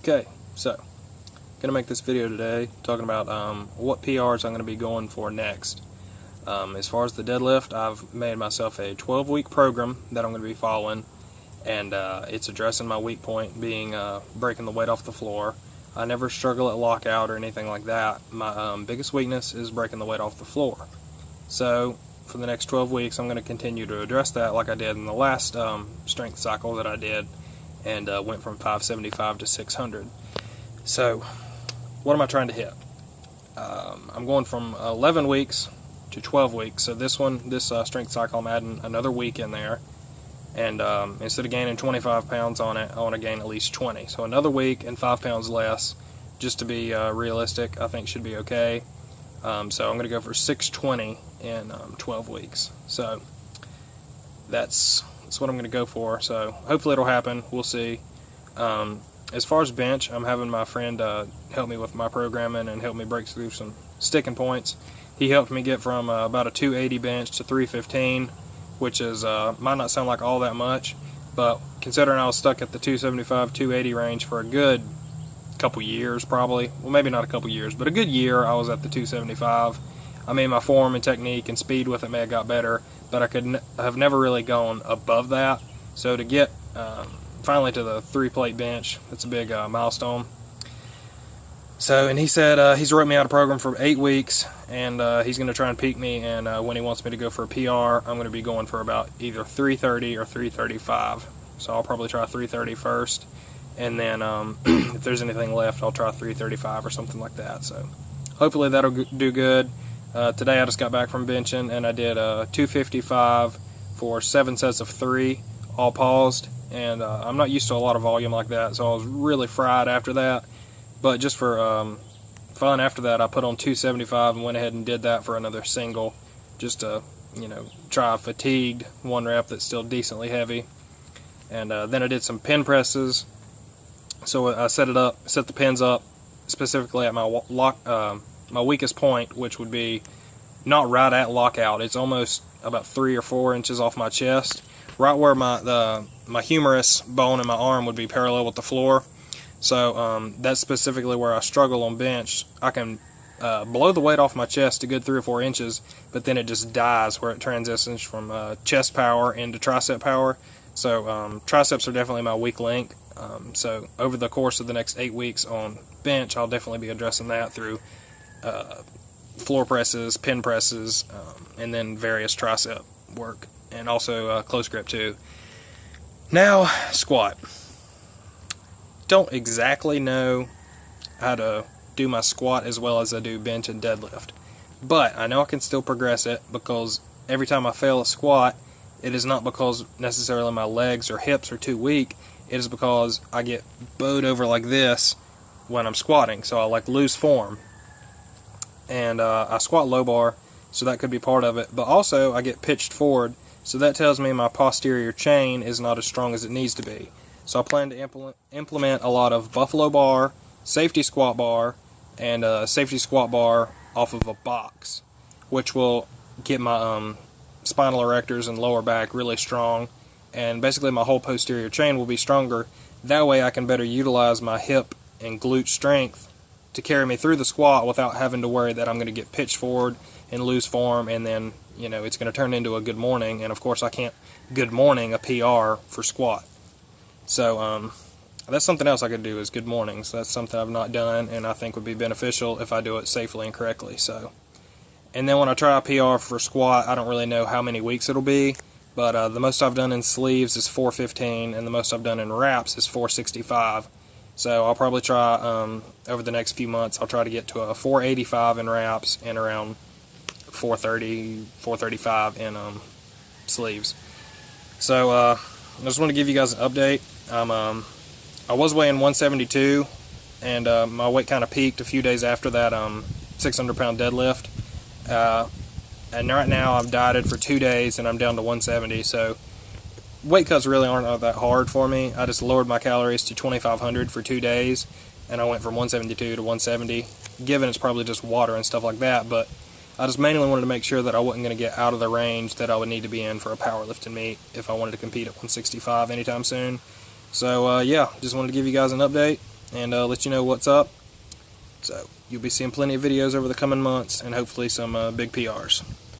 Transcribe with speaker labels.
Speaker 1: Okay, so gonna make this video today talking about what PRs I'm gonna be going for next. As far as the deadlift, I've made myself a 12-week program that I'm gonna be following, and it's addressing my weak point being breaking the weight off the floor. I never struggle at lockout or anything like that. My biggest weakness is breaking the weight off the floor. So for the next 12 weeks, I'm going to continue to address that like I did in the last strength cycle that I did, and went from 575 to 600. So what am I trying to hit? I'm going from 11 weeks to 12 weeks. So this strength cycle, I'm adding another week in there. And instead of gaining 25 pounds on it, I want to gain at least 20. So another week and 5 pounds less, just to be realistic, I think should be okay. So I'm going to go for 620 in 12 weeks. So that's what I'm going to go for. So hopefully it'll happen. We'll see. As far as bench, I'm having my friend help me with my programming and help me break through some sticking points. He helped me get from about a 280 bench to 315. Which is might not sound like all that much, but considering I was stuck at the 275, 280 range for a good couple years, probably, well, maybe not a couple years, but a good year, I was at the 275. I mean, my form and technique and speed with it may have got better, but I have never really gone above that. So to get finally to the 3-plate bench, that's a big milestone. So, and he said he's wrote me out a program for 8 weeks, and he's going to try and peak me, and when he wants me to go for a PR, I'm going to be going for about either 330 or 335. So I'll probably try 330 first, and then if there's anything left, I'll try 335 or something like that. So hopefully that'll do good. Today I just got back from benching, and I did 255 for 7 sets of 3, all paused, and I'm not used to a lot of volume like that, so I was really fried after that. But just for fun, after that, I put on 275 and went ahead and did that for another single, just to, try a fatigued 1 rep that's still decently heavy. And then I did some pin presses. So I set the pins up specifically at my weakest point, which would be not right at lockout. It's almost about 3 or 4 inches off my chest, right where my humerus bone in my arm would be parallel with the floor. So that's specifically where I struggle on bench. I can blow the weight off my chest a good 3 or 4 inches, but then it just dies where it transitions from chest power into tricep power. So triceps are definitely my weak link. So over the course of the next 8 weeks on bench, I'll definitely be addressing that through floor presses, pin presses, and then various tricep work, and also close grip too. Now, squat. Don't exactly know how to do my squat as well as I do bench and deadlift, but I know I can still progress it, because every time I fail a squat, it is not because necessarily my legs or hips are too weak. It is because I get bowed over like this when I'm squatting, so I lose form, and I squat low bar, so that could be part of it. But also I get pitched forward, so that tells me my posterior chain is not as strong as it needs to be. So I plan to implement a lot of buffalo bar, safety squat bar, and safety squat bar off of a box, which will get my spinal erectors and lower back really strong, and basically my whole posterior chain will be stronger. That way I can better utilize my hip and glute strength to carry me through the squat without having to worry that I'm going to get pitched forward and lose form, and then it's going to turn into a good morning, and of course I can't good morning a PR for squat. So that's something else I could do, is good mornings. That's something I've not done, and I think would be beneficial if I do it safely and correctly. So, and then when I try a PR for squat, I don't really know how many weeks it'll be, but the most I've done in sleeves is 415, and the most I've done in wraps is 465. So I'll probably try, over the next few months, I'll try to get to a 485 in wraps and around 430, 435 in sleeves. So I just want to give you guys an update. I was weighing 172, and my weight kind of peaked a few days after that 600-pound deadlift. And right now I've dieted for 2 days, and I'm down to 170. So weight cuts really aren't that hard for me. I just lowered my calories to 2,500 for 2 days, and I went from 172 to 170. Given it's probably just water and stuff like that, but I just mainly wanted to make sure that I wasn't going to get out of the range that I would need to be in for a powerlifting meet if I wanted to compete at 165 anytime soon. So yeah, just wanted to give you guys an update. and let you know what's up. So you'll be seeing plenty of videos over the coming months, and hopefully some big PRs.